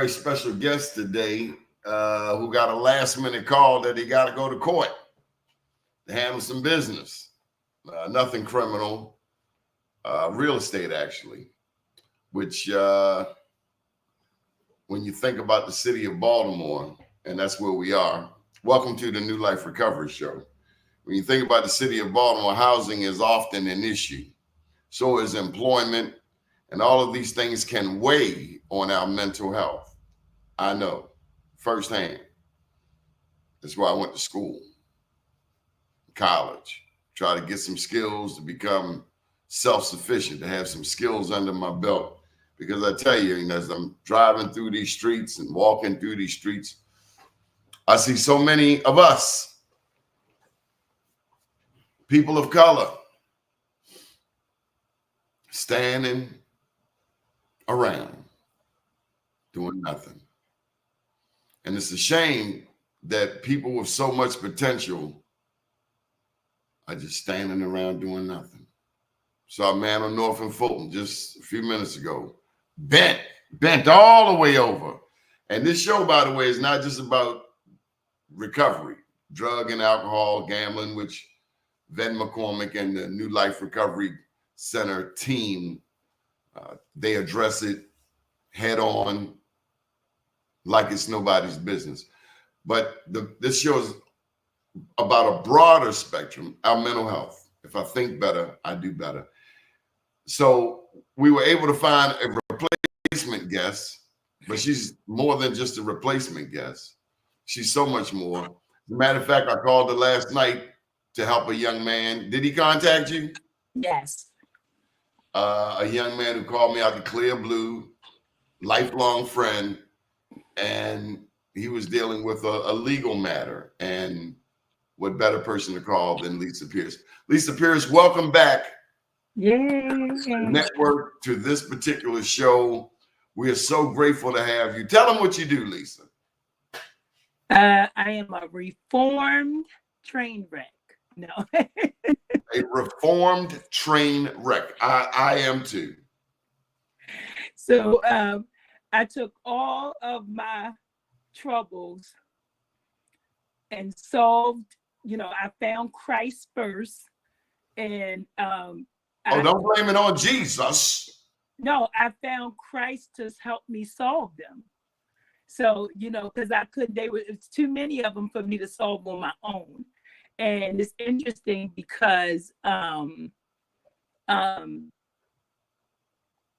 very special guest today who got a last minute call that he got to go to court to handle some business. Nothing criminal, real estate actually, which when you think about the city of Baltimore, and that's where we are, welcome to the New Life Recovery Show. When you think about the city of Baltimore, housing is often an issue. So is employment, and all of these things can weigh on our mental health. I know firsthand. That's why I went to school, college, try to get some skills to become self-sufficient, to have some skills under my belt. Because I tell you, as I'm driving through these streets and walking through these streets, I see so many of us, people of color, standing around doing nothing. And it's a shame that people with so much potential are just standing around doing nothing. Saw a man on North and Fulton just a few minutes ago, bent all the way over. And this show, by the way, is not just about recovery, drug and alcohol, gambling, which Ven McCormick and the New Life Recovery Center team, they address it head on like it's nobody's business. But this show is about a broader spectrum, our mental health. If I think better, I do better. So we were able to find a replacement guest, but she's more than just a replacement guest. She's so much more. As a matter of fact, I called her last night to help a young man. Did he contact you? Yes. A young man who called me out the clear blue, lifelong friend, and he was dealing with a legal matter. And what better person to call than Lisa Pierce? Lisa Pierce, welcome back. Yay. Network to this particular show. We are so grateful to have you. Tell them what you do, Lisa. I am a reformed train wreck. No. A reformed train wreck. I am too. So I took all of my troubles and solved, I found Christ first. And don't blame it on Jesus. No, I found Christ to help me solve them. So, because I couldn't, it's too many of them for me to solve on my own. And it's interesting because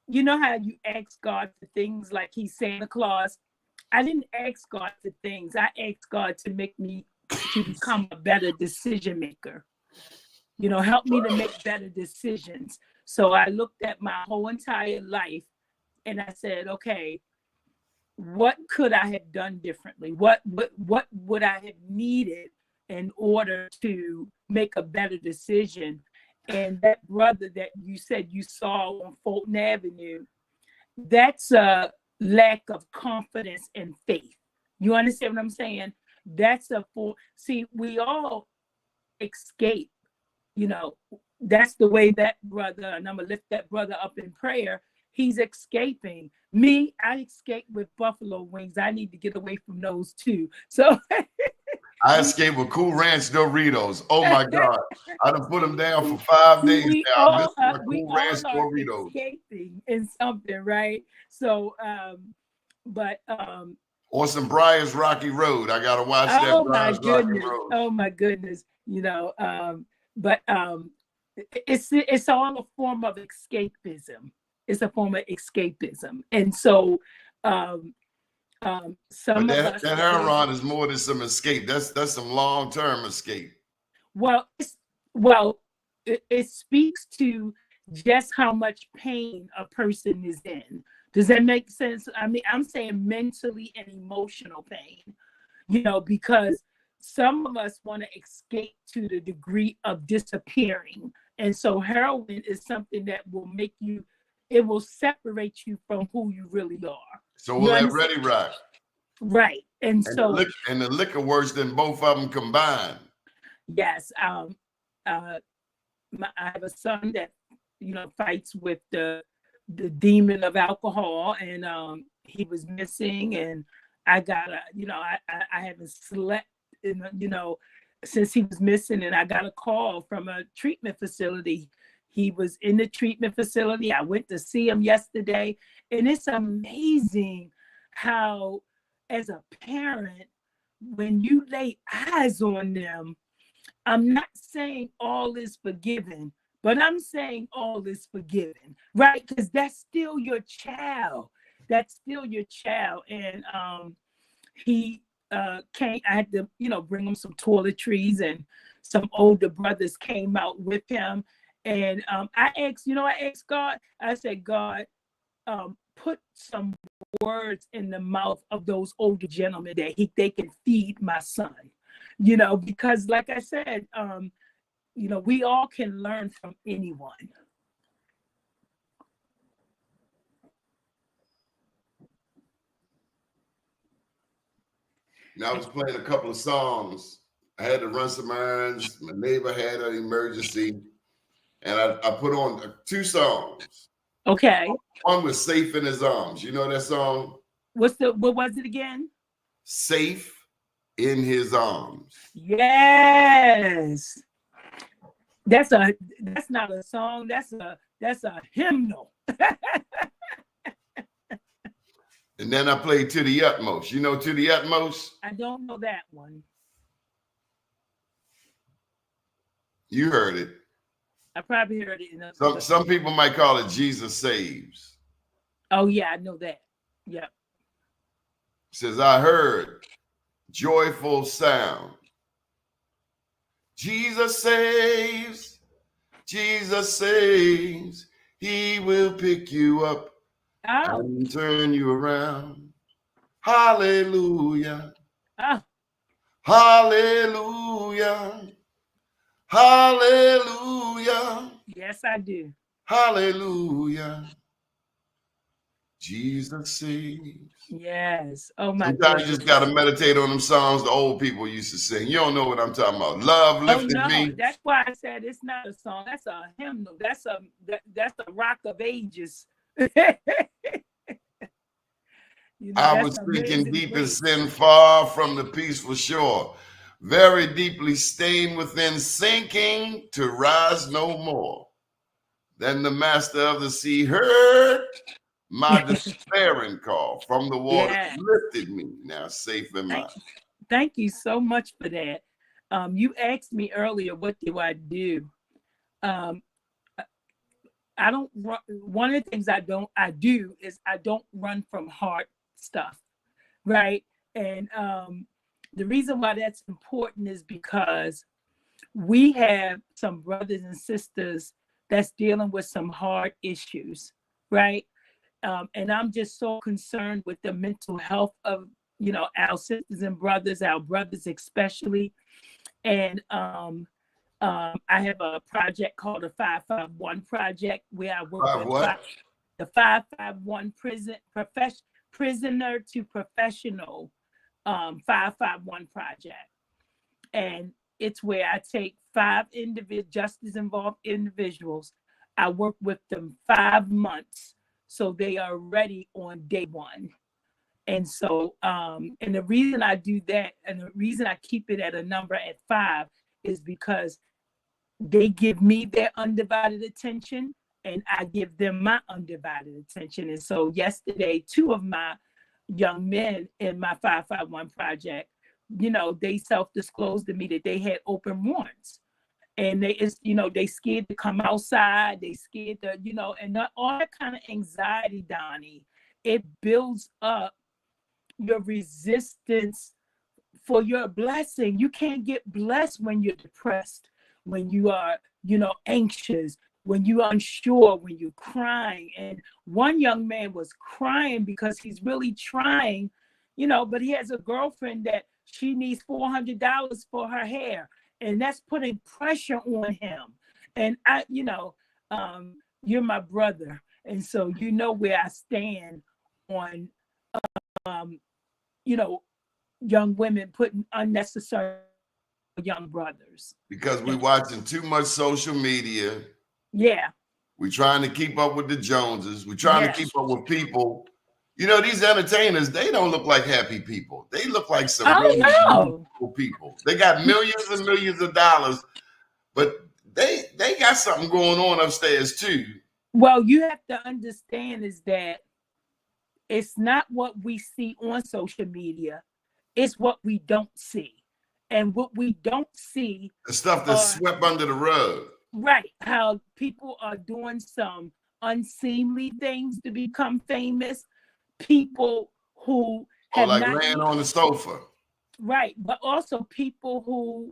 you know how you ask God for things like he's Santa Claus? I didn't ask God for things. I asked God to make me to become a better decision maker. Help me to make better decisions. So I looked at my whole entire life and I said, okay, what could I have done differently? What would I have needed in order to make a better decision? And that brother that you said you saw on Fulton Avenue, that's a lack of confidence and faith. You understand what I'm saying? We all escape. That's the way that brother, and I'm gonna lift that brother up in prayer. He's escaping. Me, I escape with buffalo wings. I need to get away from those too. So I escaped with Cool Ranch Doritos. Oh my God. I done put them down for 5 days now. I miss my Cool Ranch Doritos. Escaping in something, right? So Orson Bryant's Rocky Road. I gotta watch that. Rocky Road. Oh my goodness. It's all a form of escapism. It's a form of escapism. And so some of us, that heroin is more than some escape. That's some long-term escape. Well, it speaks to just how much pain a person is in. Does that make sense? I mean, I'm saying mentally and emotional pain, because some of us want to escape to the degree of disappearing. And so heroin is something that will it will separate you from who you really are. So will that Ready Rock? Right. And so the liquor worse than both of them combined. Yes. I have a son that fights with the the demon of alcohol, and he was missing, and I got a, I haven't slept in, since he was missing, and I got a call from a treatment facility. He was in the treatment facility. I went to see him yesterday, and it's amazing how, as a parent, when you lay eyes on them, I'm not saying all is forgiven, but I'm saying all is forgiven, right? Because that's still your child. That's still your child. And he came, I had to, bring him some toiletries, and some older brothers came out with him. And I asked God, I said, God, put some words in the mouth of those older gentlemen that they can feed my son, because like I said, we all can learn from anyone. Now I was playing a couple of songs. I had to run some errands. My neighbor had an emergency, and I put on 2 songs. Okay. One was "Safe in His Arms." You know that song? What was it again? "Safe in His Arms." Yes. That's not a song. That's a hymnal. And then I played "To the Utmost." You know "To the Utmost"? I don't know that one. You heard it. I probably heard it. Some people might call it "Jesus Saves." Oh yeah, I know that. Yeah. It says, "I heard joyful sound. Jesus saves, Jesus saves. He will pick you up and turn you around. Hallelujah. Oh. Hallelujah. Hallelujah. Yes, I do. Hallelujah. Jesus saves." Yes. Oh my Sometimes goodness. you just got to meditate on them songs the old people used to sing. You don't know what I'm talking about. "Love Lifted Me." That's why I said it's not a song. That's a hymnal. That's a rock of ages. I was sinking deep in sin, far from the peaceful shore, very deeply stained within, sinking to rise no more. Then the master of the sea heard my despairing call from the water, lifted me, now safe in my. Thank you so much for that. You asked me earlier, what do I do? I don't run. One of the things I do is I don't run from hard stuff, right? And the reason why that's important is because we have some brothers and sisters that's dealing with some hard issues, right? And I'm just so concerned with the mental health of our sisters and brothers, our brothers especially. And I have a project called the 551 Project, where I work with the 551 prisoner to professional 551 Project. And it's where I take 5 justice involved individuals. I work with them 5 months so they are ready on day 1. And so, and the reason I do that, and the reason I keep it at a number at 5, is because they give me their undivided attention, and I give them my undivided attention. And so yesterday, 2 of my young men in my 551 Project, they self-disclosed to me that they had open warrants. And they scared to come outside. They scared to, and all that kind of anxiety, Donnie, it builds up your resistance for your blessing. You can't get blessed when you're depressed, when you are, anxious, when you're unsure, when you're crying. And one young man was crying because he's really trying, but he has a girlfriend that she needs $400 for her hair. And that's putting pressure on him. And you're my brother. And so you know where I stand on, young women putting unnecessary young brothers. Because we're watching too much social media. Yeah. We're trying to keep up with the Joneses. We're trying to Yes. keep up with people. You know, these entertainers, they don't look like happy people. They look like some Oh really no. miserable people. They got millions and millions of dollars, but they got something going on upstairs too. Well, you have to understand is that it's not what we see on social media, it's what we don't see. And what we don't see The stuff that's are swept under the rug. right, how people are doing some unseemly things to become famous, people who Or have like not laying on the sofa. right, but also people who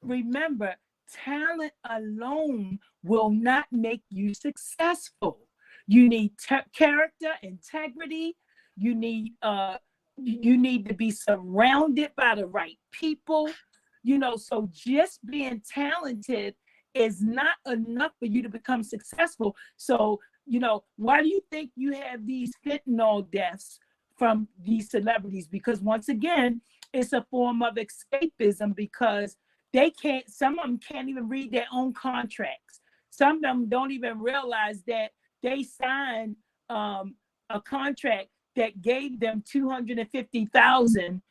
remember talent alone will not make you successful. You need character, integrity. You need you need to be surrounded by the right people. You know, so just being talented is not enough for you to become successful. So, you know, why do you think you have these fentanyl deaths from these celebrities? Because once again, it's a form of escapism because they can't, some of them can't even read their own contracts. Some of them don't even realize that they signed a contract that gave them 250,000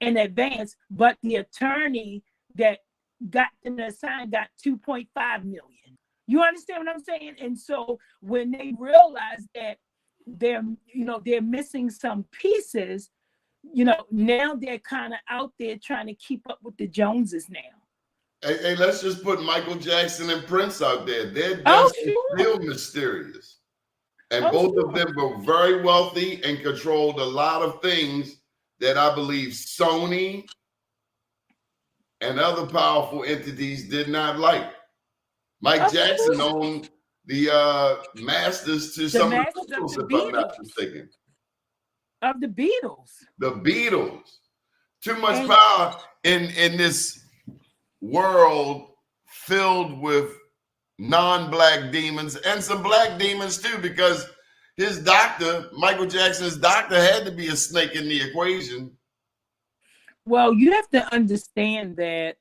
in advance, but the attorney that got them to sign got 2.5 million. You understand what I'm saying? And so when they realize that they're, you know, they're missing some pieces, you know, now they're kind of out there trying to keep up with the Joneses now. Hey, let's just put Michael Jackson and Prince out there. Their Oh, deaths are sure. still mysterious. And Oh, both sure. of them were very wealthy and controlled a lot of things that I believe Sony and other powerful entities did not like. Mike Of Jackson course. owned the masters to some of the Masters of Beatles, the if I'm not Beatles. mistaken. Of the Beatles. The Beatles. Too much And power in this world filled with non-black demons and some black demons too, because his doctor, Michael Jackson's doctor, had to be a snake in the equation. well, you have to understand that,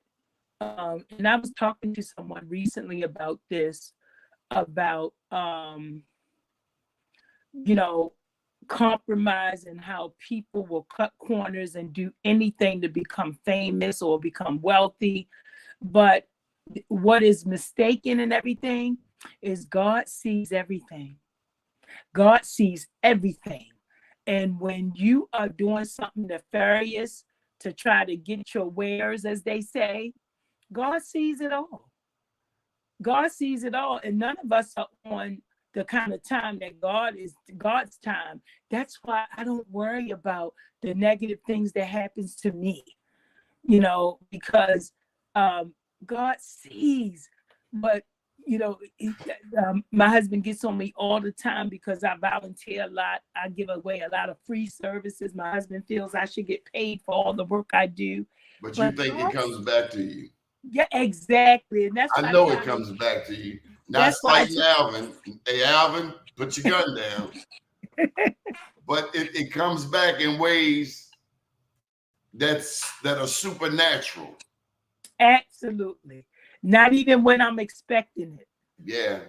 and I was talking to someone recently about this, about you know, compromise and how people will cut corners and do anything to become famous or become wealthy. But what is mistaken in everything is God sees everything. God sees everything. And when you are doing something nefarious to try to get your wares, as they say, God sees it all. God sees it all. And none of us are on the kind of time that God is God's time. That's why I don't worry about the negative things that happens to me, you know, because God sees. But you know, my husband gets on me all the time because I volunteer a lot. I give away a lot of free services. My husband feels I should get paid for all the work I do. But you think it comes back to you. Yeah, exactly. And that's I know it comes back to you. Not slighting Alvin. Hey, Alvin, put your gun down. But it comes back in ways that are supernatural. Absolutely. Not even when I'm expecting it. Yeah.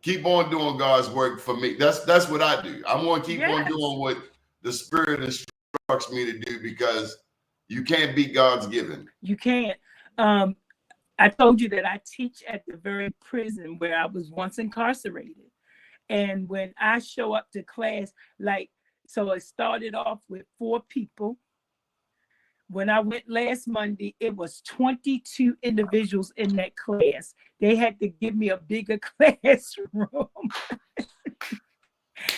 Keep on doing God's work for me. That's what I do. I'm going to keep on doing what the Spirit instructs me to do, because you can't beat God's giving. You can't. I told you that I teach at the very prison where I was once incarcerated. And when I show up to class, like, so it started off with 4 people. When I went last Monday, it was 22 individuals in that class. They had to give me a bigger classroom.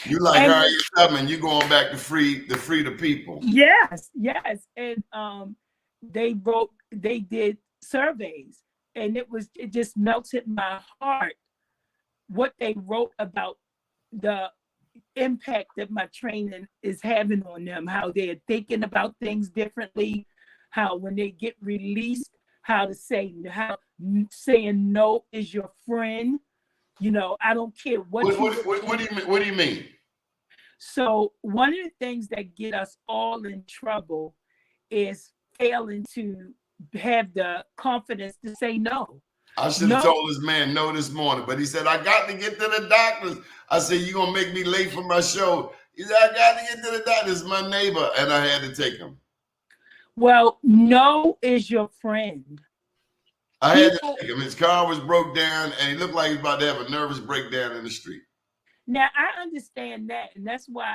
You like Harriet Tubman, you going back to free the people. Yes, yes. And they did surveys, and it just melted my heart what they wrote about the impact that my training is having on them, how they're thinking about things differently, how when they get released, how saying no is your friend. You know, I don't care what do you mean? So one of the things that get us all in trouble is failing to have the confidence to say no. I should have told this man no this morning, but he said, I got to get to the doctor's. I said, you going to make me late for my show. He said, I got to get to the doctor's, my neighbor. And I had to take him. Well, no is your friend. I had to take him. His car was broke down, and he looked like he was about to have a nervous breakdown in the street. Now, I understand that, and that's why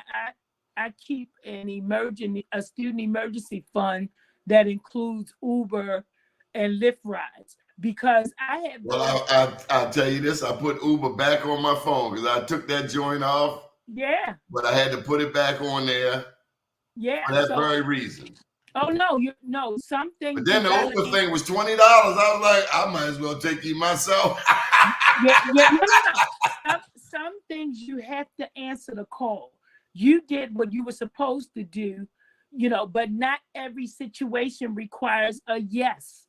I keep a student emergency fund that includes Uber and Lyft rides, because I have. Well, I'll tell you this. I put Uber back on my phone because I took that joint off. Yeah. But I had to put it back on there. Yeah. For that very reason. Oh, no, something. But then the Uber thing was $20. I was like, I might as well take you myself. No. Some things you have to answer the call. You did what you were supposed to do, but not every situation requires a yes,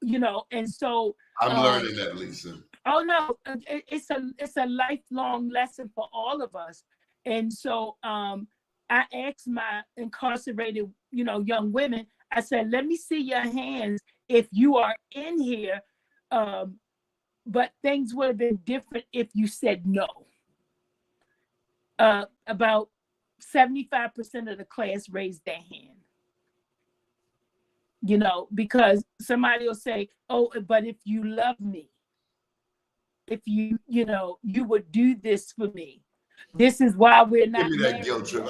and so. I'm learning that, Lisa. Oh, no, it's a lifelong lesson for all of us. And so I asked my incarcerated, young women, I said, let me see your hands if you are in here. But things would have been different if you said no. About 75% of the class raised their hand. Because somebody will say, oh, but if you love me, if you would do this for me. This is why we're not. Give me that guilt trip.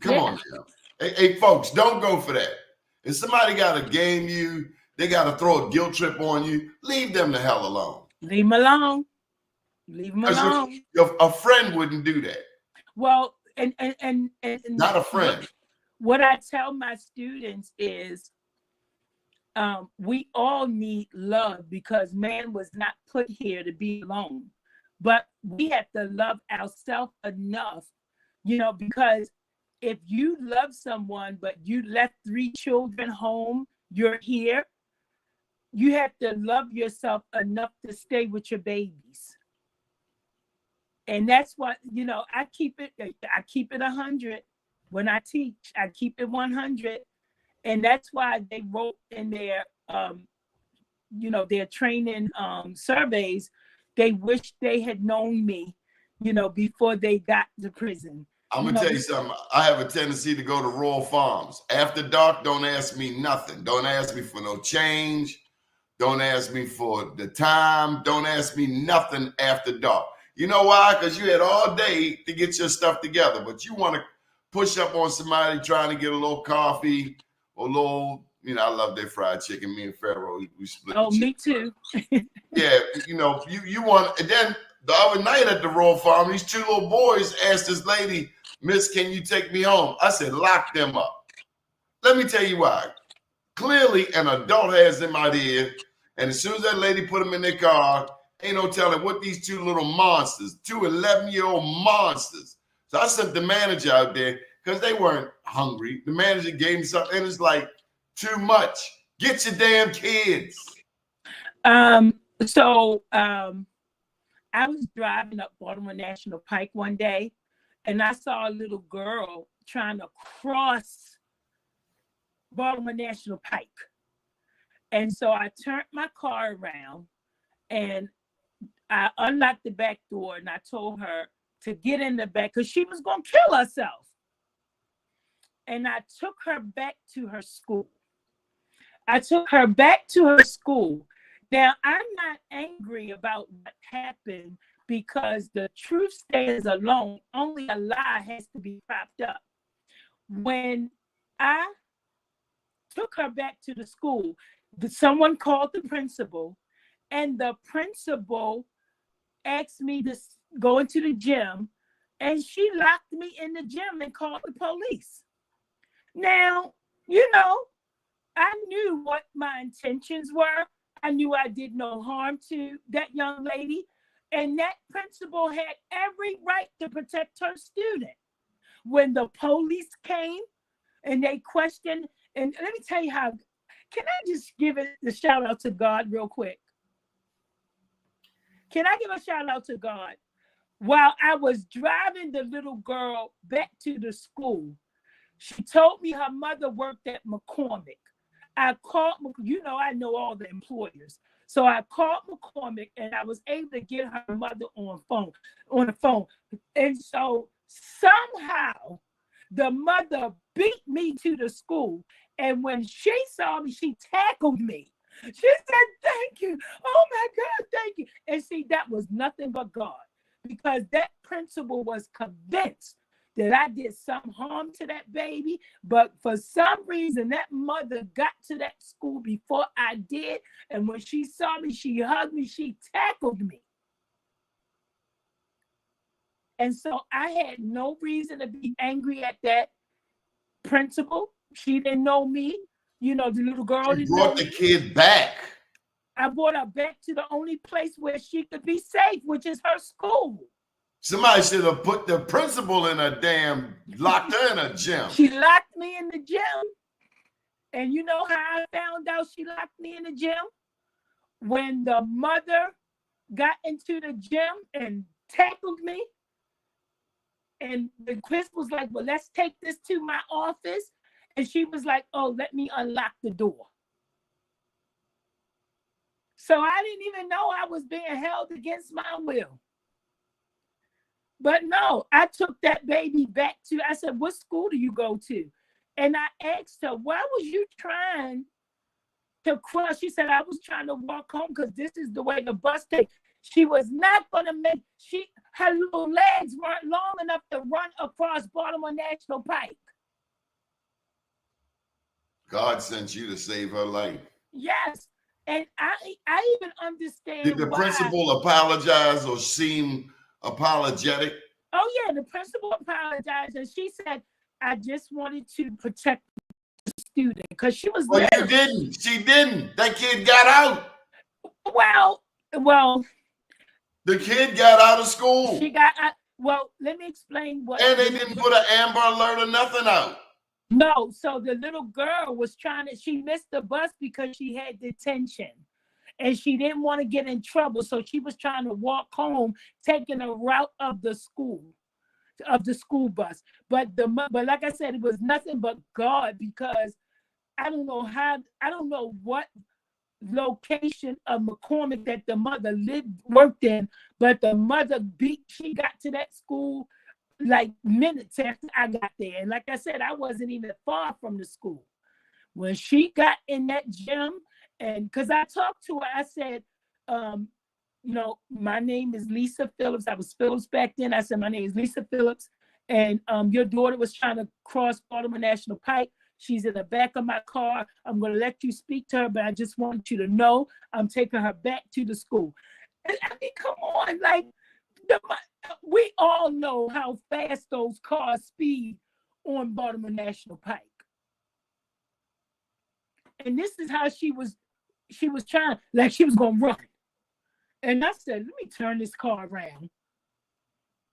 Come on now. Hey, folks, don't go for that. If somebody got to game you, they got to throw a guilt trip on you, leave them the hell alone. Leave them alone. Leave them alone. A friend wouldn't do that. Well, and not a friend. What I tell my students is we all need love, because man was not put here to be alone. But we have to love ourselves enough, because if you love someone, but you left 3 children home, you're here, you have to love yourself enough to stay with your babies. And that's what, I keep it 100 when I teach. I keep it 100. And that's why they wrote in their, their training surveys, they wish they had known me, before they got to prison. I'm going to tell you something. I have a tendency to go to Royal Farms. After dark, don't ask me nothing. Don't ask me for no change. Don't ask me for the time. Don't ask me nothing after dark. You know why? Because you had all day to get your stuff together, but you want to push up on somebody trying to get a little coffee or a little, I love their fried chicken. Me and Pharaoh, we split. Oh, me too. Yeah, you want, and then the other night at the Royal Farm, these 2 little boys asked this lady, Miss, can you take me home? I said, lock them up. Let me tell you why. Clearly, an adult has them out here, and as soon as that lady put them in their car, ain't no telling what these 2 little monsters, 2 11-year-old monsters. So I sent the manager out there because they weren't hungry. The manager gave me something, and it's like, too much. Get your damn kids. So I was driving up Baltimore National Pike one day, and I saw a little girl trying to cross Baltimore National Pike. And so I turned my car around and I unlocked the back door, and I told her to get in the back because she was going to kill herself. And I took her back to her school. Now, I'm not angry about what happened because the truth stands alone. Only a lie has to be propped up. When I took her back to the school, someone called the principal, and the principal asked me to go into the gym, and she locked me in the gym and called the police. Now, I knew what my intentions were. I knew I did no harm to that young lady, and that principal had every right to protect her student. When the police came and they questioned, and let me tell you how, can I just give it the shout out to God real quick? Can I give a shout out to God? While I was driving the little girl back to the school, she told me her mother worked at McCormick. I called, I know all the employers. So I called McCormick and I was able to get her mother on the phone. And so somehow the mother beat me to the school. And when she saw me, she tackled me. She said, "Thank you. Oh my God, thank you." And see, that was nothing but God, because that principal was convinced that I did some harm to that baby. But for some reason, that mother got to that school before I did. And when she saw me, she hugged me, she tackled me. And so I had no reason to be angry at that principal. She didn't know me. The little girl She didn't know brought the me. kid back. I brought her back to the only place where she could be safe, which is her school. Somebody should have put the principal in locked her in a gym. She locked me in the gym. And you know how I found out she locked me in the gym? When the mother got into the gym and tackled me. And the Chris was like, "Well, let's take this to my office." And she was like, "Oh, let me unlock the door." So I didn't even know I was being held against my will. But no, I took that baby back I said, "What school do you go to?" And I asked her, "Why was you trying to cross?" She said, "I was trying to walk home because this is the way the bus takes." She was not going to her little legs weren't long enough to run across Baltimore National Pike. God sent you to save her life. Yes. And I even understand Did the principal apologize or seem apologetic? Oh, yeah, the principal apologized, and she said, "I just wanted to protect the student," because she was Well, you didn't. She didn't. That kid got out. Well, the kid got out of school. She got out. Well, let me explain what. And they didn't put an Amber Alert or nothing out. No, so the little girl was she missed the bus because she had detention. And she didn't want to get in trouble. So she was trying to walk home, taking a route of the school bus. But like I said, it was nothing but God, because I don't know what location of McCormick that the mother worked in, but the mother she got to that school like minutes after I got there. And like I said, I wasn't even far from the school. When she got in that gym, and because I talked to her, I said, "My name is Lisa Phillips." I was Phillips back then. I said, "My name is Lisa Phillips, and your daughter was trying to cross Baltimore National Pike. She's in the back of my car. I'm going to let you speak to her, but I just want you to know I'm taking her back to the school." And I mean, come on, like we all know how fast those cars speed on Baltimore National Pike. And this is how she was trying, like she was going to run. And I said, "Let me turn this car around."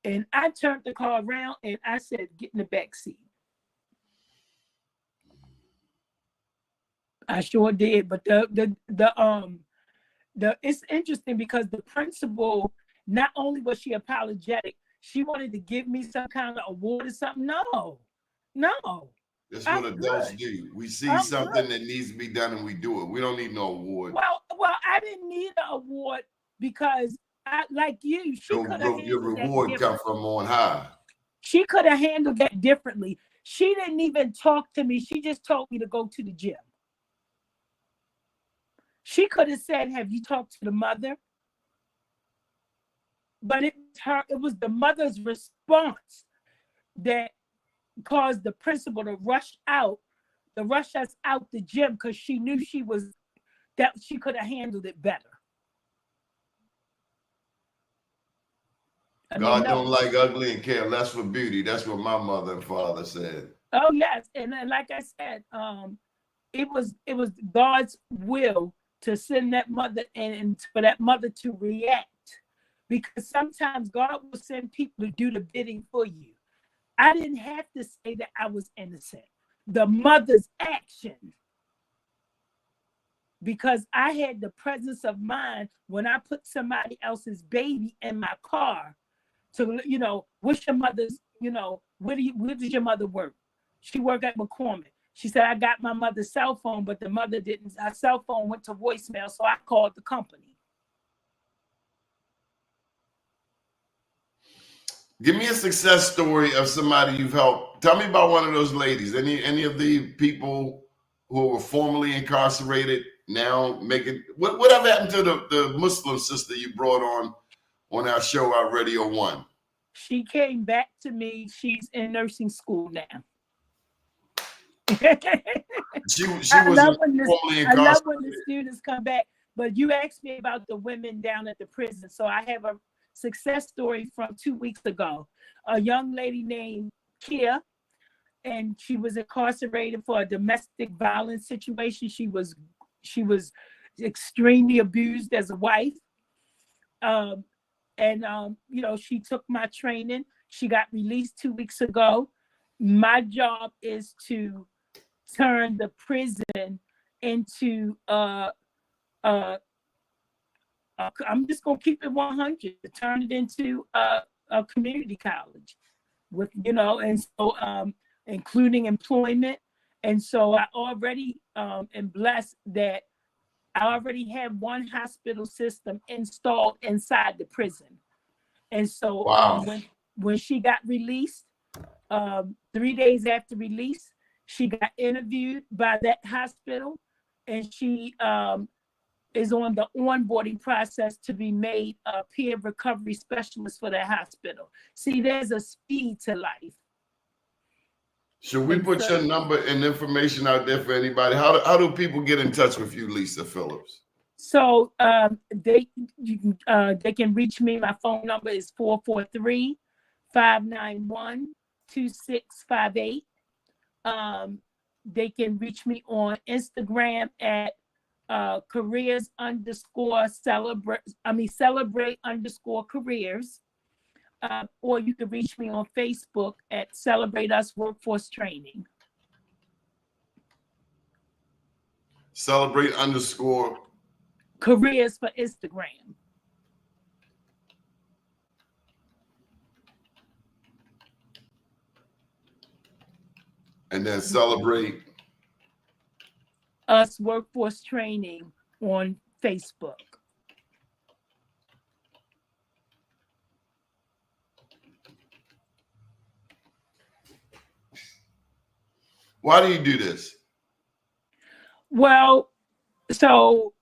And I turned the car around and I said, "Get in the back seat." I sure did. But it's interesting because the principal, not only was she apologetic, she wanted to give me some kind of award or something. No. That's what adults do. We see something that needs to be done and we do it. We don't need no award. Well, I didn't need an award because like you, your reward come from on high. She could have handled that differently. She didn't even talk to me. She just told me to go to the gym. She could have said, "Have you talked to the mother?" But it was the mother's response that caused the principal to rush us out the gym, because she knew she could have handled it better. God don't like ugly and care less for beauty. That's what my mother and father said. Oh yes, and then, like I said, it was God's will to send that mother and for that mother to react, because sometimes God will send people to do the bidding for you. I didn't have to say that I was innocent. The mother's action, because I had the presence of mind when I put somebody else's baby in my car to, what's your mother's, where does your mother work? She worked at McCormick. She said, I got my mother's cell phone, but the mother didn't. Her cell phone went to voicemail, so I called the company. Give me a success story of somebody you've helped. Tell me about one of those ladies. Any of the people who were formerly incarcerated now making whatever happened to the Muslim sister you brought on our show, our Radio One? She came back to me. She's in nursing school now. She I was love formerly I love when incarcerated. the students come back. But you asked me about the women down at the prison. So I have a success story from 2 weeks ago. A young lady named Kia, and she was incarcerated for a domestic violence situation. She was extremely abused as a wife. She took my training. She got released 2 weeks ago. My job is to turn the prison into I'm just gonna keep it 100, to turn it into a community college with, and so including employment. And so I already am blessed that I already have one hospital system installed inside the prison. And so Wow. when she got released, 3 days after release, she got interviewed by that hospital, and she is on the onboarding process to be made a peer recovery specialist for that hospital. See, there's a speed to life. Should we put your number and information out there for anybody? How do people get in touch with you, Lisa Phillips? So they can reach me. My phone number is 443-591-2658. They can reach me on Instagram at celebrate_careers. Or you can reach me on Facebook at Celebrate Us Workforce Training. Celebrate_careers for Instagram. And then Celebrate Us Workforce Training on Facebook. Why do you do this? Well, so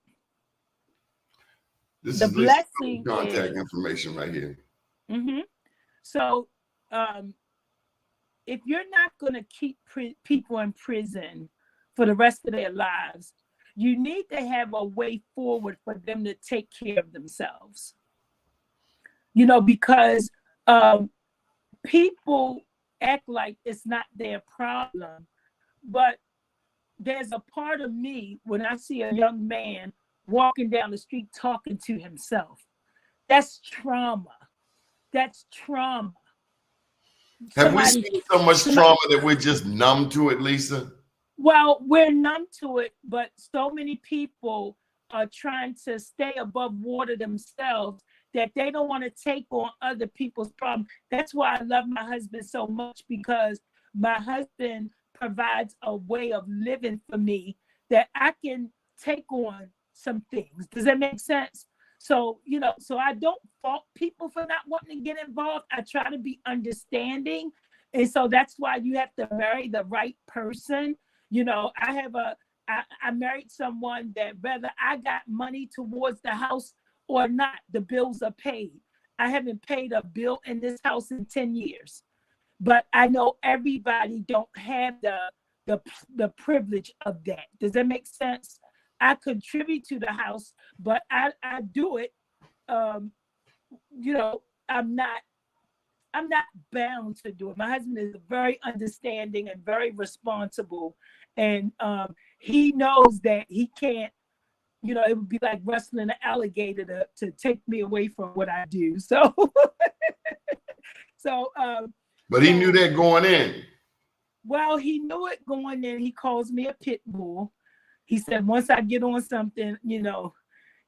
this the is Lisa's blessing contact is, information right here. Mm-hmm. So if you're not going to keep people in prison for the rest of their lives, you need to have a way forward for them to take care of themselves. Because people act like it's not their problem, but there's a part of me when I see a young man walking down the street talking to himself. That's trauma. That's trauma. Have we seen so much trauma that we're just numb to it, Lisa? Well, we're numb to it, but so many people are trying to stay above water themselves that they don't want to take on other people's problems. That's why I love my husband so much, because my husband provides a way of living for me that I can take on some things. Does that make sense? So, so I don't fault people for not wanting to get involved. I try to be understanding. And so that's why you have to marry the right person. I married someone that whether I got money towards the house or not, the bills are paid. I haven't paid a bill in this house in 10 years. But I know everybody don't have the privilege of that. Does that make sense? I contribute to the house, but I do it. I'm not bound to do it. My husband is very understanding and very responsible, and he knows that he can't. It would be like wrestling an alligator to take me away from what I do. So, But he knew that going in. Well, he knew it going in. He calls me a pit bull. He said, once I get on something,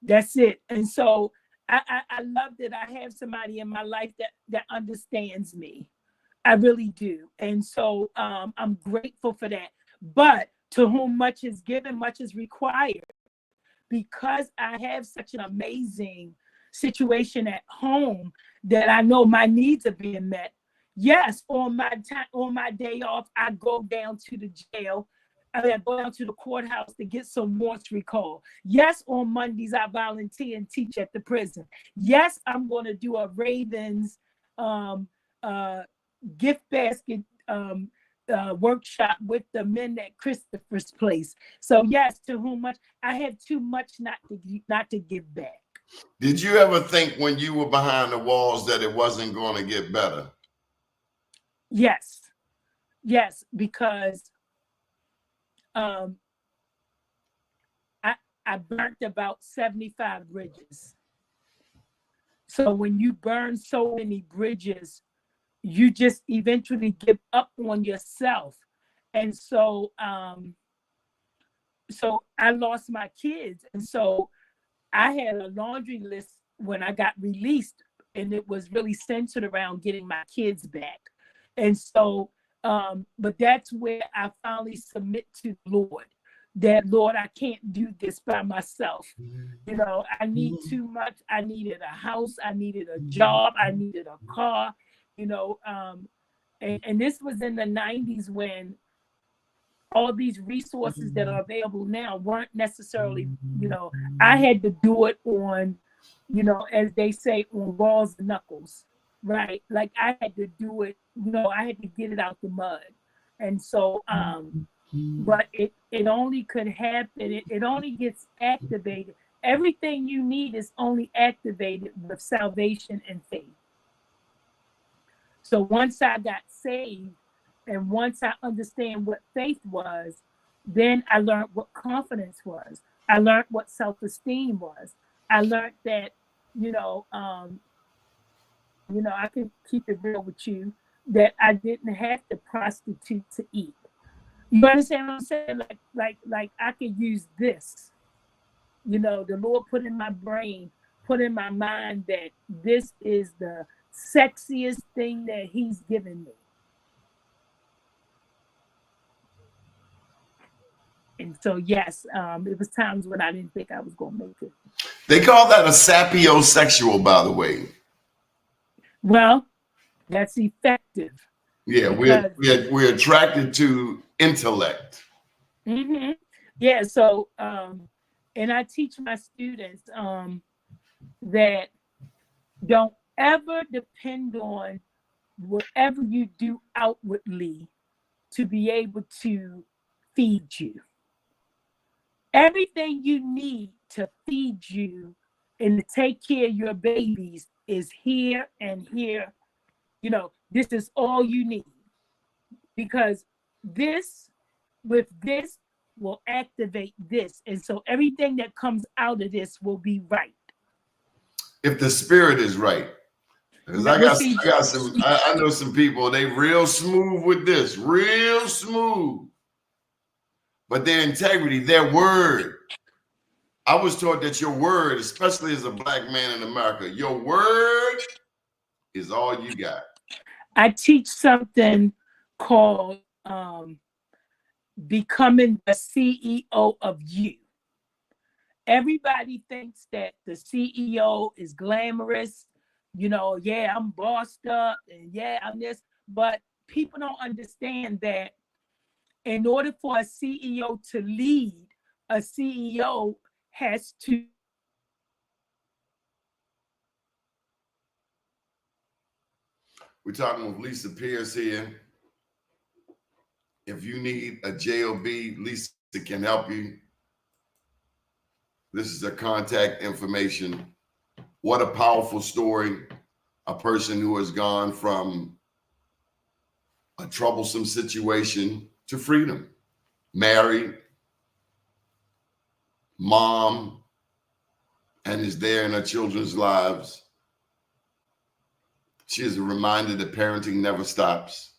that's it. And so I love that I have somebody in my life that understands me. I really do. And so I'm grateful for that. But to whom much is given, much is required. Because I have such an amazing situation at home that I know my needs are being met. Yes, on my day off, I go down to the jail. I go down to the courthouse to get some warrants recall. Yes, on Mondays I volunteer and teach at the prison. Yes, I'm going to do a Ravens um, uh, gift basket workshop with the men at Christopher's place. So yes, to whom much, I have too much not to give back. Did you ever think when you were behind the walls that it wasn't going to get better? Yes, because I burnt about 75 bridges. So when you burn so many bridges, you just eventually give up on yourself. And so so I lost my kids. And so I had a laundry list when I got released, and it was really centered around getting my kids back. And so but that's where I finally submit to the Lord, that Lord, I can't do this by myself. You know, I need too much. I needed a house, I needed a job, I needed a car, you know, and this was in the 90s when all these resources that are available now weren't necessarily, you know, I had to do it on, you know, as they say, on balls and knuckles, right? Like I had to do it, you know, I had to get it out the mud. And so, but it only could happen, it only gets activated. Everything you need is only activated with salvation and faith. So once I got saved, and once I understand what faith was, then I learned what confidence was. I learned what self-esteem was. I learned that, you know, I can keep it real with you, that I didn't have to prostitute to eat. You understand what I'm saying? Like I could use this. You know, the Lord put in my brain, put in my mind that this is the sexiest thing that He's given me. And so, yes, it was times when I didn't think I was going to make it. They call that a sapiosexual, by the way. Well, that's effective. Yeah, we're attracted to intellect. Mm-hmm. Yeah, so, and I teach my students that don't ever depend on whatever you do outwardly to be able to feed you. Everything you need to feed you and to take care of your babies is here and here. You know, this is all you need, because this will activate this. And so everything that comes out of this will be right. If the spirit is right. Because I know some people, they real smooth with this, real smooth. But their integrity, their word. I was taught that your word, especially as a black man in America, your word is all you got. I teach something called becoming the CEO of you. Everybody thinks that the CEO is glamorous. You know, yeah, I'm bossed up and yeah, I'm this. But people don't understand that in order for a CEO to lead, a CEO has to. We're talking with Lisa Pierce here. If you need a JOB, Lisa can help you. This is her contact information. What a powerful story. A person who has gone from a troublesome situation to freedom. Married, mom, and is there in her children's lives. She is a reminder that parenting never stops.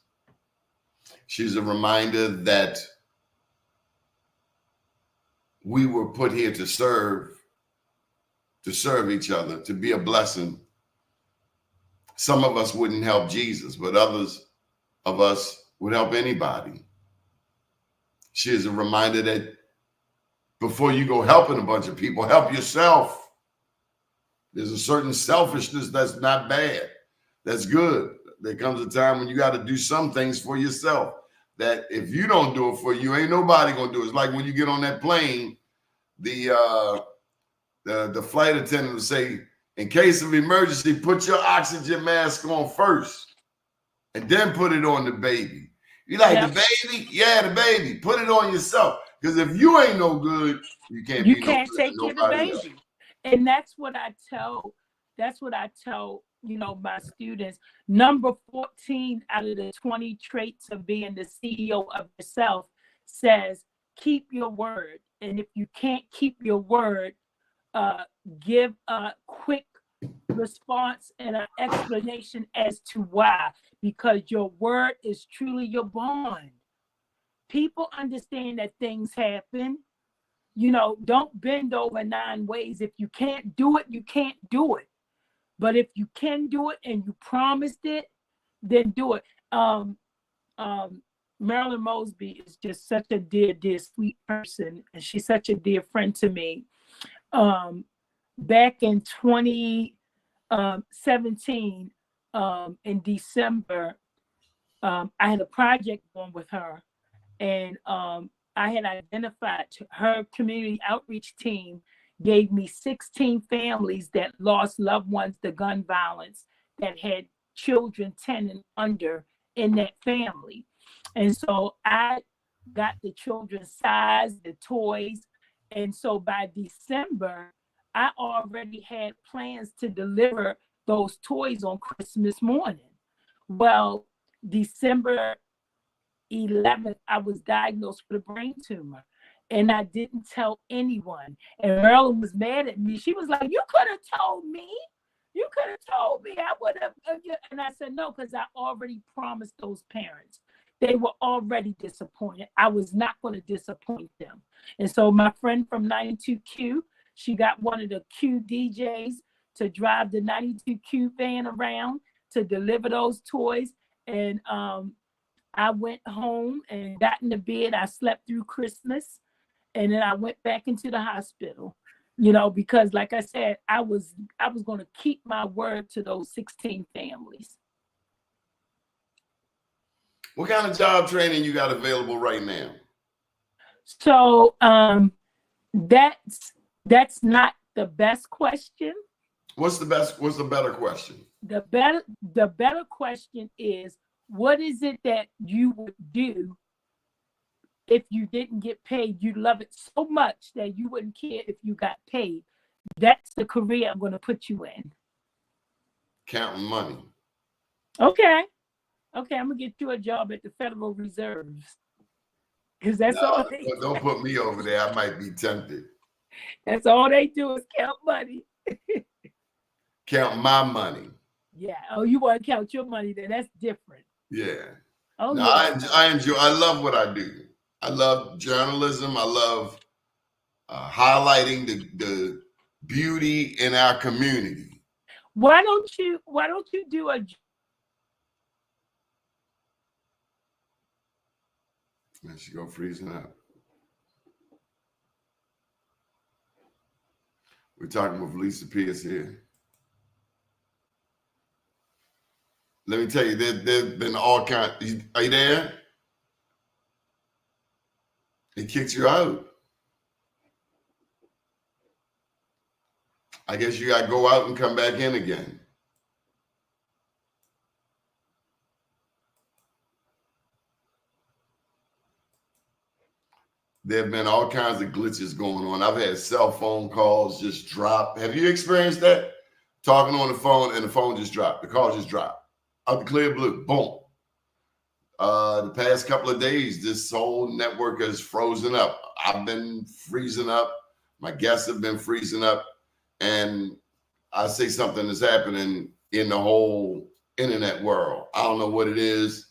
She's a reminder that we were put here to serve each other, to be a blessing. Some of us wouldn't help Jesus, but others of us would help anybody. she is a reminder that before you go helping a bunch of people, help yourself. There's a certain selfishness that's not bad. That's good. There comes a time when you got to do some things for yourself that if you don't do it for you, ain't nobody gonna do it. It's like when you get on that plane, the flight attendant will say, in case of emergency, put your oxygen mask on first and then put it on the baby. You like Yep. the baby? Yeah, the baby. Put it on yourself. Because if you ain't no good, you can't be no good take to care of the nobody baby. else. And that's what I tell, my students. Number 14 out of the 20 traits of being the CEO of yourself says, keep your word. And if you can't keep your word, give a quick response and an explanation as to why, because your word is truly your bond. People understand that things happen. Don't bend over 9 ways. If you can't do it, you can't do it. But if you can do it and you promised it, then do it. Marilyn Mosby is just such a dear, sweet person. And she's such a dear friend to me. Back in 2017, in December, I had a project going with her. And I had identified her community outreach team gave me 16 families that lost loved ones to gun violence that had children 10 and under in that family. And so I got the children's size, the toys. And so by December, I already had plans to deliver those toys on Christmas morning. Well, December 11th, I was diagnosed with a brain tumor, and I didn't tell anyone. And Marilyn was mad at me. She was like, "You could have told me. You could have told me. I would have." And I said, "No, because I already promised those parents. They were already disappointed. I was not going to disappoint them." And so my friend from 92Q, she got one of the Q DJs to drive the 92Q van around to deliver those toys. And I went home and got in the bed. I slept through Christmas, and then I went back into the hospital, because like I said, I was going to keep my word to those 16 families. What kind of job training you got available right now? So that's not the best question. What's the better question? The better question is, what is it that you would do if you didn't get paid? You love it so much that you wouldn't care if you got paid. That's the career I'm going to put you in. Counting money. Okay, I'm going to get you a job at the Federal Reserves. Because that's all they do. Don't put me over there. I might be tempted. That's all they do is count money. Count my money. Yeah. Oh, you want to count your money then? That's different. Yeah. Oh, no, yeah. I love what I do. I love journalism. I love highlighting the beauty in our community. Why don't you do a... Man, she go freezing up. We're talking with Lisa Pierce here. Let me tell you, there's been all kinds. Are you there? He kicked you out. I guess you got to go out and come back in again. There have been all kinds of glitches going on. I've had cell phone calls just drop. Have you experienced that? Talking on the phone and the phone just dropped. The call just dropped. Out the clear blue, boom. The past couple of days, this whole network has frozen up. I've been freezing up. My guests have been freezing up. And I say something that's happening in the whole internet world. I don't know what it is.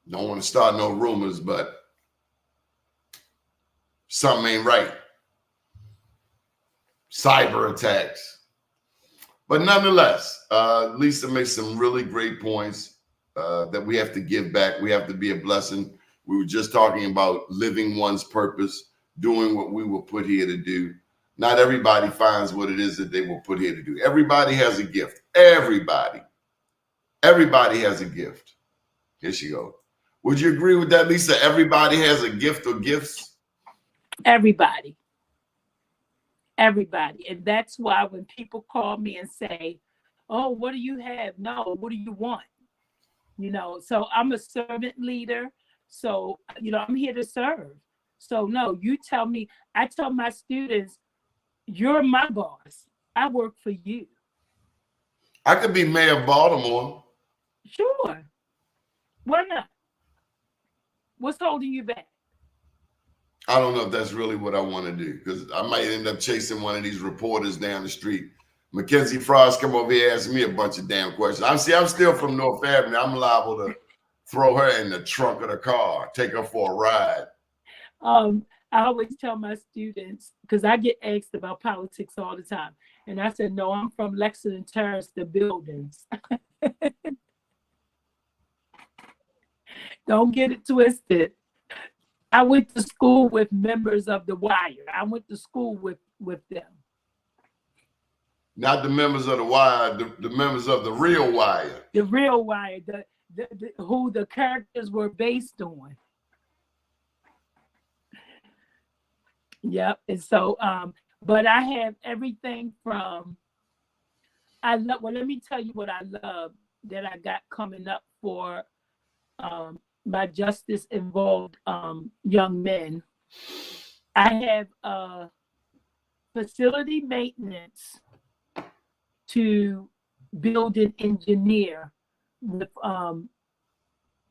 Don't want to start no rumors, but something ain't right. Cyber attacks. But nonetheless, Lisa makes some really great points that we have to give back. We have to be a blessing We were just talking about living one's purpose, doing what we were put here to do. Not everybody finds what it is that they were put here to do. Everybody has a gift. Everybody has a gift. Here she goes. Would you agree with that, Lisa? Everybody has a gift or gifts? Everybody. And that's why when people call me and say, oh, what do you have? No, what do you want? So I'm a servant leader. So, I'm here to serve. So no, you tell me. I tell my students, you're my boss. I work for you. I could be mayor of Baltimore. Sure. Why not? What's holding you back? I don't know if that's really what I want to do, because I might end up chasing one of these reporters down the street. Mackenzie Frost come over here asking me a bunch of damn questions. I'm still from North Avenue. I'm liable to throw her in the trunk of the car, take her for a ride. I always tell my students, because I get asked about politics all the time, and I said, no, I'm from Lexington Terrace, the buildings. Don't get it twisted. I went to school with members of the Wire. I went to school with them. Not the members of the Wire, the members of the real Wire. The real Wire, who the characters were based on. Yep. And so, but I have everything from, let me tell you what I love that I got coming up for my justice involved young men. I have facility maintenance to building engineer with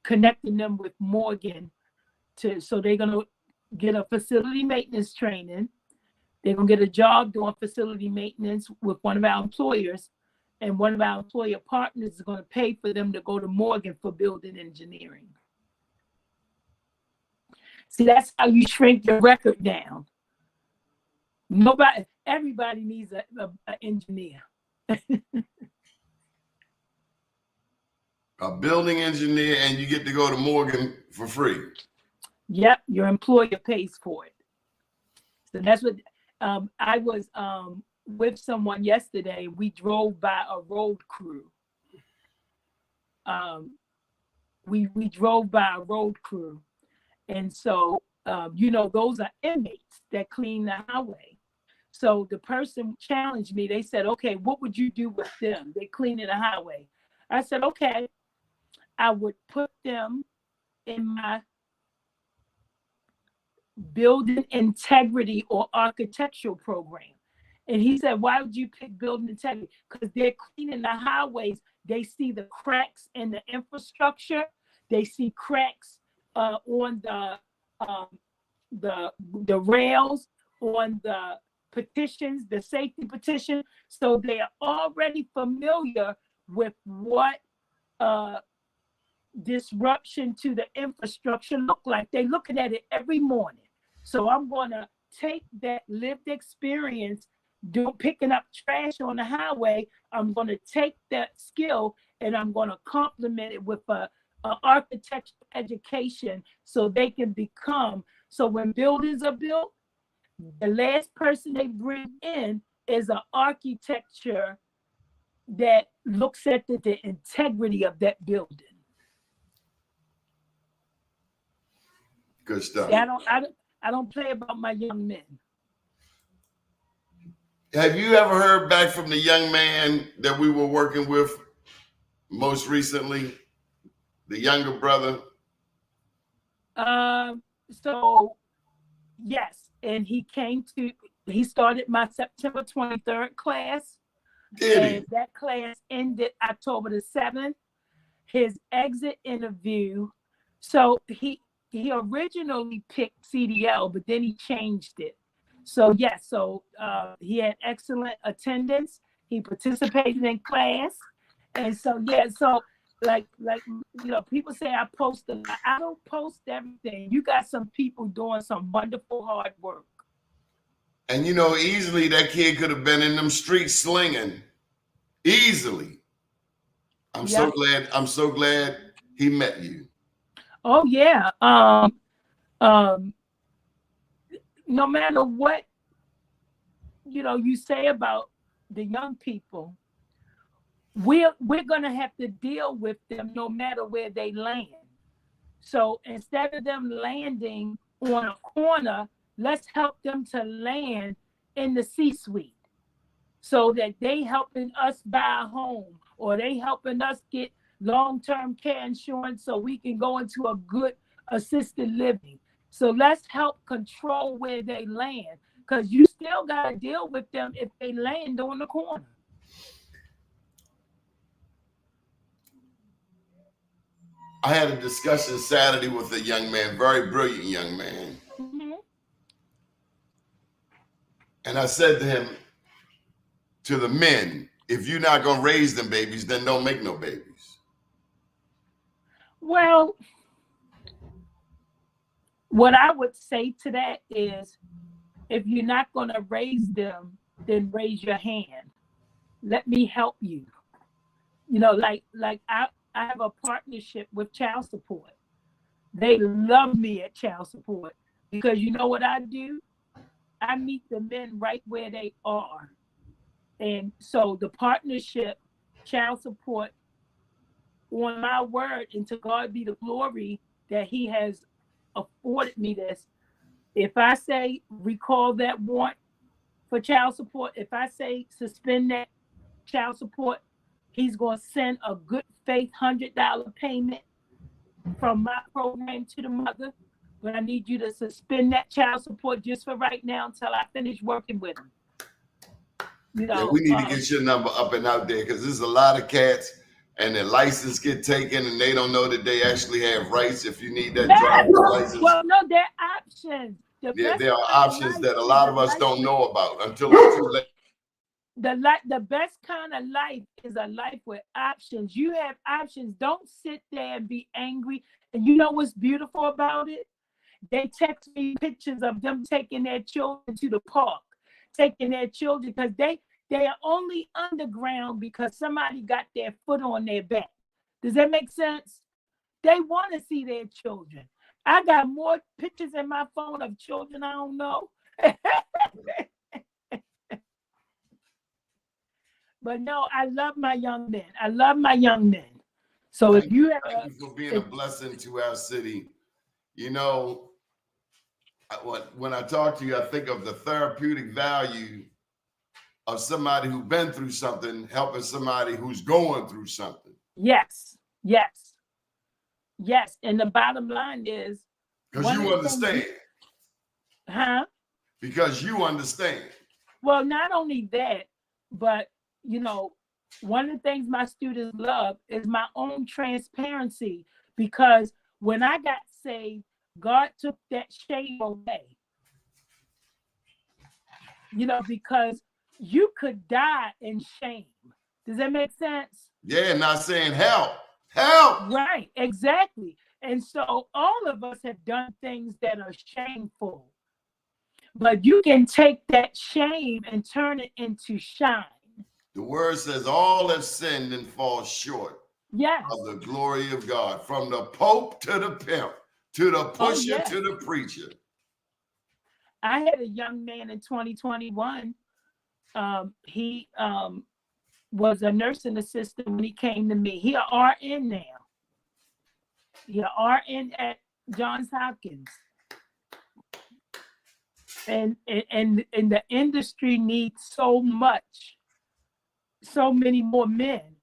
connecting them with Morgan so they're gonna get a facility maintenance training. They're gonna get a job doing facility maintenance with one of our employers, and one of our employer partners is gonna pay for them to go to Morgan for building engineering. See, that's how you shrink your record down. Everybody needs an engineer. A building engineer, and you get to go to Morgan for free. Yep, your employer pays for it. So that's what I was with someone yesterday. We drove by a road crew. We drove by a road crew. And so, those are inmates that clean the highway. So the person challenged me. They said, okay, what would you do with them? They're cleaning the highway. I said, okay, I would put them in my building integrity or architectural program. And he said, why would you pick building integrity? Because they're cleaning the highways. They see the cracks in the infrastructure. They see cracks on the rails, on the petitions, the safety petition. So they are already familiar with what disruption to the infrastructure look like. They're looking at it every morning. So I'm going to take that lived experience, picking up trash on the highway. I'm going to take that skill and I'm going to complement it with a architectural education so they can become, so when buildings are built, the last person they bring in is an architecture that looks at the integrity of that building. Good stuff. See, I don't play about my young men. Have you ever heard back from the young man that we were working with most recently, the younger brother? So yes, and he started my September 23rd class. And that class ended October the 7th. His exit interview, so he originally picked CDL, but then he changed it. So yes, he had excellent attendance. He participated in class, and so like people say I post a lot. I don't post everything. You got some people doing some wonderful hard work. And easily that kid could have been in them streets slinging. Easily. I'm so glad he met you. Oh yeah. Um, no matter what you say about the young people, we're gonna have to deal with them no matter where they land. So instead of them landing on a corner, let's help them to land in the C-suite so that they helping us buy a home or they helping us get long-term care insurance so we can go into a good assisted living. So let's help control where they land because you still got to deal with them if they land on the corner. I had a discussion Saturday with a young man, very brilliant young man. Mm-hmm. And I said to him, to the men, if you're not going to raise them babies, then don't make no babies. Well, what I would say to that is if you're not going to raise them, then raise your hand. Let me help you. Like I have a partnership with child support. They love me at child support because you know what I do? I meet the men right where they are. And so the partnership, child support, on my word, and to God be the glory that he has afforded me this. If I say recall that warrant for child support, if I say suspend that child support, he's going to send a good faith $100 payment from my program to the mother. But I need you to suspend that child support just for right now until I finish working with him. Yeah, we need to get your number up and out there because there's a lot of cats and their license get taken and they don't know that they actually have rights if you need that driver's license. Well, no, there are options. There are options that a lot of us don't know about until it's too late. The best kind of life is a life with options. You have options. Don't sit there and be angry. And you know what's beautiful about it? They text me pictures of them taking their children to the park, taking their children because they are only underground because somebody got their foot on their back. Does that make sense? They want to see their children. I got more pictures in my phone of children I don't know. But no, I love my young men. I love my young men. So if you have, thank you for being a blessing to our city. You know, when I talk to you, I think of the therapeutic value of somebody who's been through something, helping somebody who's going through something. Yes. And the bottom line is because you understand. Because you understand. Well, not only that, but one of the things my students love is my own transparency because when I got saved, God took that shame away. Because you could die in shame. Does that make sense? Yeah, not saying help. Right, exactly. And so all of us have done things that are shameful. But you can take that shame and turn it into shine. The word says all have sinned and fall short of the glory of God. From the Pope to the pimp, to the pusher, to the preacher. I had a young man in 2021. He was a nursing assistant when he came to me. He an RN now. He an RN at Johns Hopkins. And the industry needs so many more men,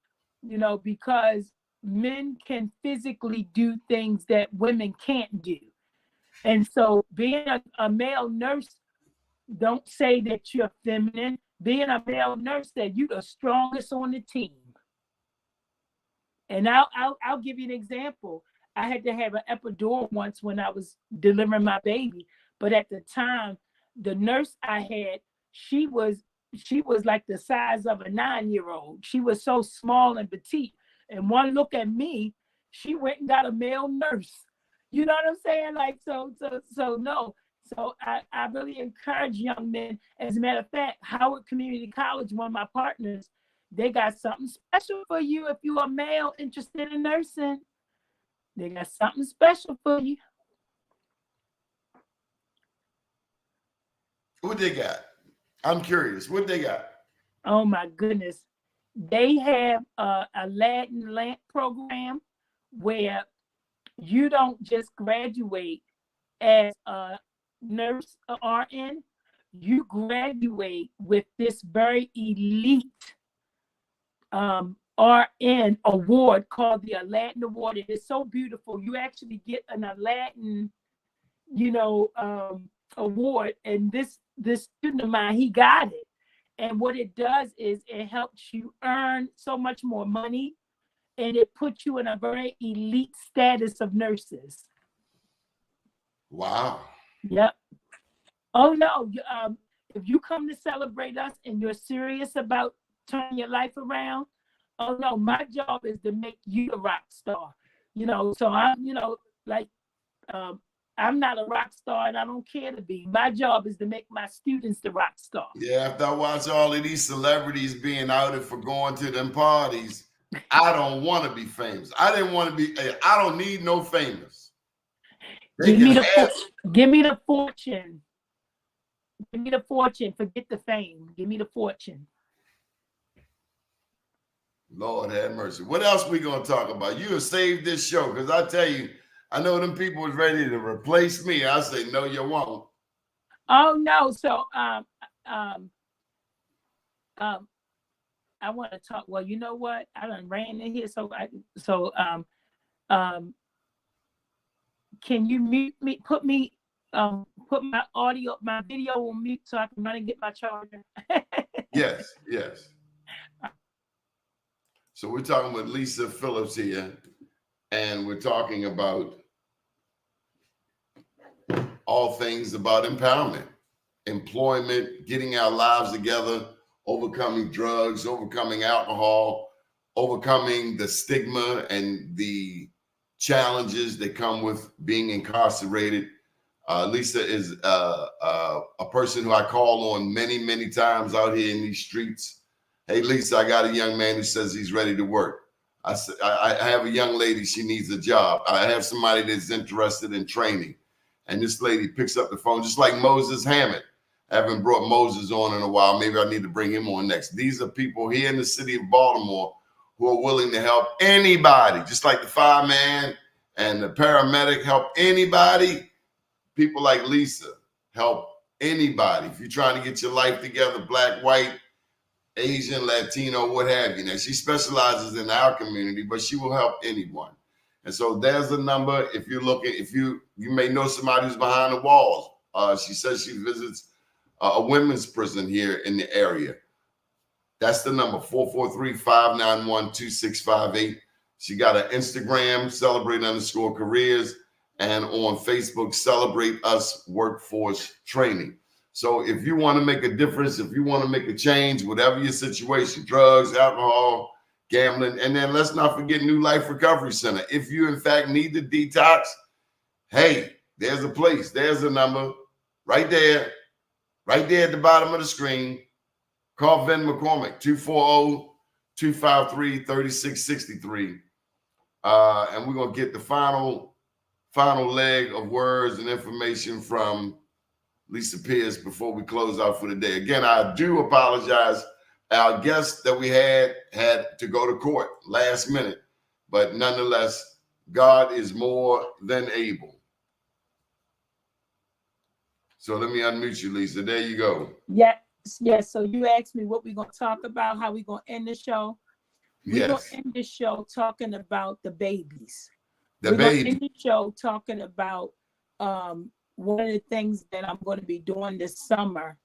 because men can physically do things that women can't do. And so being a male nurse, don't say that you're feminine. Being a male nurse, that you're the strongest on the team. And I'll give you an example. I had to have an epidural once when I was delivering my baby. But at the time, the nurse I had, she was like the size of a 9-year-old. She was so small and petite. And one look at me, she went and got a male nurse. You know what I'm saying? Like, so no. So I really encourage young men. As a matter of fact, Howard Community College, one of my partners, they got something special for you if you're a male interested in nursing. They got something special for you. What they got? I'm curious. What they got? Oh my goodness. They have a Latin lamp program where you don't just graduate as a nurse or RN, you graduate with this very elite RN award called the Aladdin Award. It is so beautiful. You actually get an Aladdin, award. And this student of mine, he got it. And what it does is it helps you earn so much more money, and it puts you in a very elite status of nurses. Wow. Yep. Oh no. If you come to celebrate us and you're serious about turning your life around, oh no, my job is to make you a rock star. So I'm not a rock star and I don't care to be. My job is to make my students the rock star. Yeah, after I watch all of these celebrities being outed for going to them parties, I don't want to be famous. I didn't want to be, I don't need no famous. Give me the fortune. Give me the fortune. Forget the fame. Give me the fortune. Lord have mercy. What else we gonna talk about? You have saved this show, because I tell you, I know them people was ready to replace me. I say, no, you won't. Oh no. So I want to talk. Well, you know what? I done ran in here. Can you mute me? Put my audio, my video on mute so I can run and get my charger. Yes. So we're talking with Lisa Phillips here, and we're talking about all things about empowerment, employment, getting our lives together, overcoming drugs, overcoming alcohol, overcoming the stigma and the challenges that come with being incarcerated. Lisa is a person who I call on many, many times out here in these streets. Hey, Lisa, I got a young man who says he's ready to work. I have a young lady, she needs a job. I have somebody that's interested in training. And this lady picks up the phone, just like Moses Hammond. I haven't brought Moses on in a while. Maybe I need to bring him on next. These are people here in the city of Baltimore who are willing to help anybody, just like the fireman and the paramedic help anybody. People like Lisa help anybody. If you're trying to get your life together, black, white, Asian, Latino, what have you. Now, she specializes in our community, but she will help anyone. And so there's a number. If you're looking, you may know somebody who's behind the walls. She says she visits a women's prison here in the area. That's the number, 443-591-2658. She got an Instagram, celebrate_careers, and on Facebook, Celebrate Us Workforce Training. So if you want to make a difference, if you want to make a change, whatever your situation, drugs, alcohol, gambling, and then let's not forget New Life Recovery Center. If you, in fact, need the detox, hey, there's a place. There's a number right there at the bottom of the screen. Call Vin McCormick, 240-253-3663. And we're going to get the final leg of words and information from Lisa Pierce before we close out for the day. Again, I do apologize. Our guest that we had to go to court last minute, but nonetheless, God is more than able. So let me unmute you, Lisa. There you go. Yes. So you asked me what we're going to talk about, how we're going to end the show. We're going to end the show talking about the babies. We're going to end the show talking about one of the things that I'm going to be doing this summer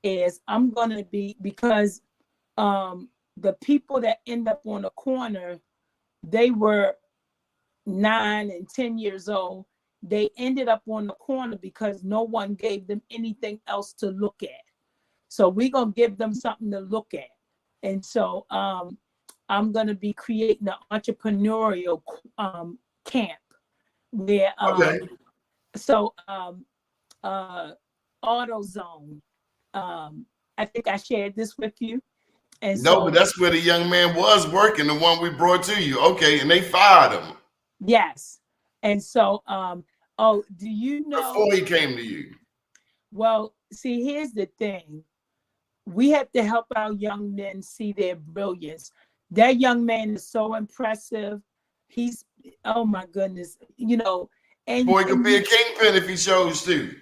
is I'm going to be, because the people that end up on the corner, they were 9 and 10 years old. They ended up on the corner because no one gave them anything else to look at. So we're going to give them something to look at. And so I'm going to be creating an entrepreneurial camp where AutoZone. I think I shared this with you. And but that's where the young man was working, the one we brought to you. Okay, and they fired him. Yes. And so, oh, do you know? Before he came to you. Well, see, here's the thing. We have to help our young men see their brilliance. That young man is so impressive. He's, oh my goodness, you know, Boy, he could be a and kingpin if he chose to.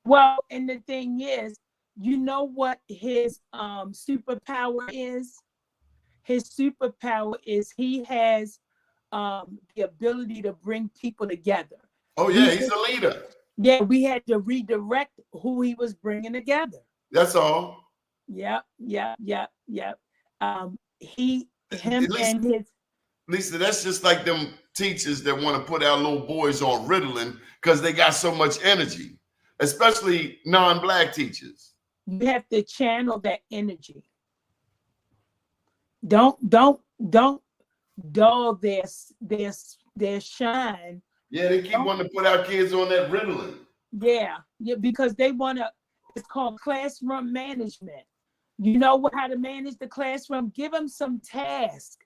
well, and the thing is, you know what his superpower is? His superpower is he has the ability to bring people together. Oh, yeah, he's a leader. Yeah, we had to redirect who he was bringing together. That's all. Yep, yep, yep, yep. Him At least, and his. Lisa, that's just like them teachers that want to put our little boys on Ritalin because they got so much energy, especially non-black teachers. You have to channel that energy. Don't dull their shine. Yeah, they keep wanting to put our kids on that Ritalin. Yeah, because they want to. It's called classroom management. You know how to manage the classroom? Give them some tasks.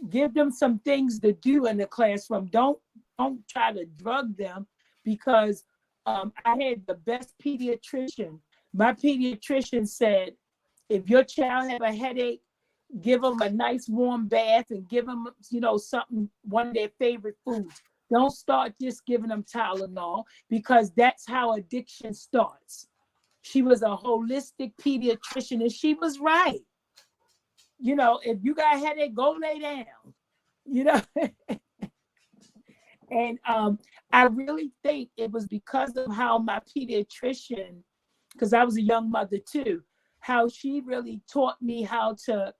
Give them some things to do in the classroom. Don't try to drug them, because I had the best pediatrician. My pediatrician said, if your child have a headache, give them a nice warm bath and give them, something, one of their favorite foods. Don't start just giving them Tylenol, because that's how addiction starts. She was a holistic pediatrician, and she was right. If you got a headache, go lay down. And I really think it was because of how my pediatrician, because I was a young mother too, how she really taught me how to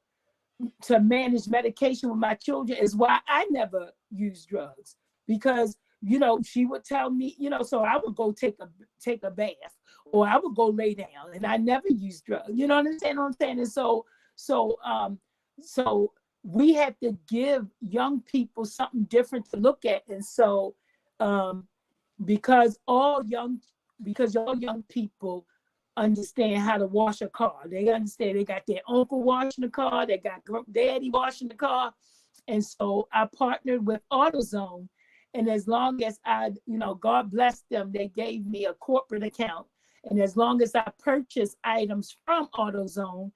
manage medication with my children, is why I never used drugs. Because she would tell me, so I would go take a bath, or I would go lay down, and I never used drugs. You know what I'm saying? And so we have to give young people something different to look at. And so because all young people understand how to wash a car. They understand they got their uncle washing the car, they got daddy washing the car. And so I partnered with AutoZone. And as long as God bless them, they gave me a corporate account. And as long as I purchase items from AutoZone,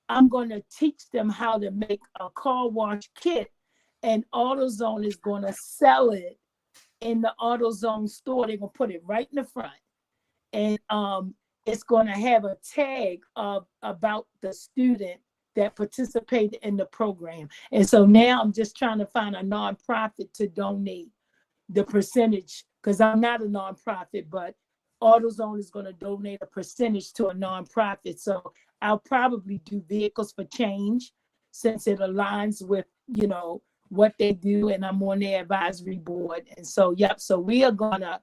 I'm going to teach them how to make a car wash kit. And AutoZone is going to sell it in the AutoZone store. They're going to put it right in the front. And it's going to have a tag about the student that participated in the program. And so now I'm just trying to find a nonprofit to donate the percentage, because I'm not a nonprofit, but AutoZone is going to donate a percentage to a nonprofit. So I'll probably do Vehicles for Change, since it aligns with, what they do, and I'm on their advisory board. And so, so we are going to,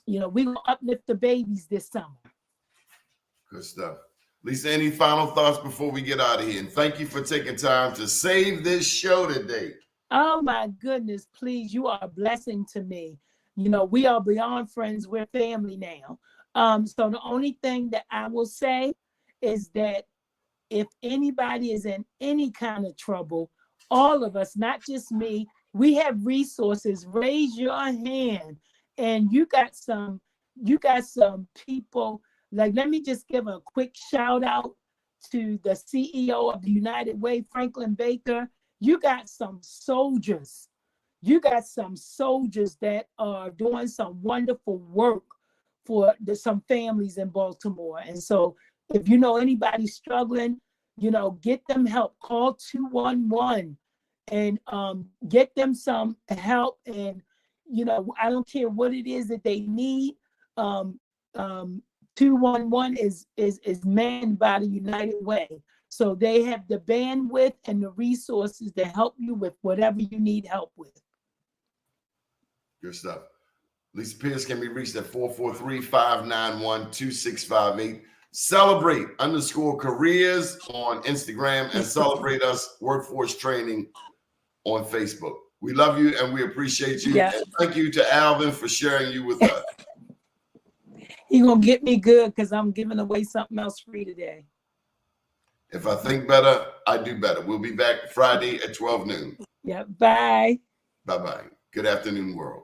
we're going to uplift the babies this summer. Good stuff. Lisa, any final thoughts before we get out of here? And thank you for taking time to save this show today. Oh my goodness, please, you are a blessing to me. We are beyond friends, we're family now. So the only thing that I will say is that if anybody is in any kind of trouble, all of us, not just me, we have resources. Raise your hand. And you got some people. Like, let me just give a quick shout out to the CEO of the United Way, Franklin Baker. You got some soldiers. You got some soldiers that are doing some wonderful work for some families in Baltimore. And so if you know anybody struggling, get them help. Call 211 and get them some help. And, I don't care what it is that they need. 211 is manned by the United Way. So they have the bandwidth and the resources to help you with whatever you need help with. Good stuff. Lisa Pierce can be reached at 443-591-2658. Celebrate_careers on Instagram, and Celebrate Us Workforce Training on Facebook. We love you and we appreciate you. Yeah. And thank you to Alvin for sharing you with us. He gonna get me good, because I'm giving away something else free today. If I think better, I do better. We'll be back Friday at 12 noon. Yeah, bye. Bye-bye. Good afternoon, world.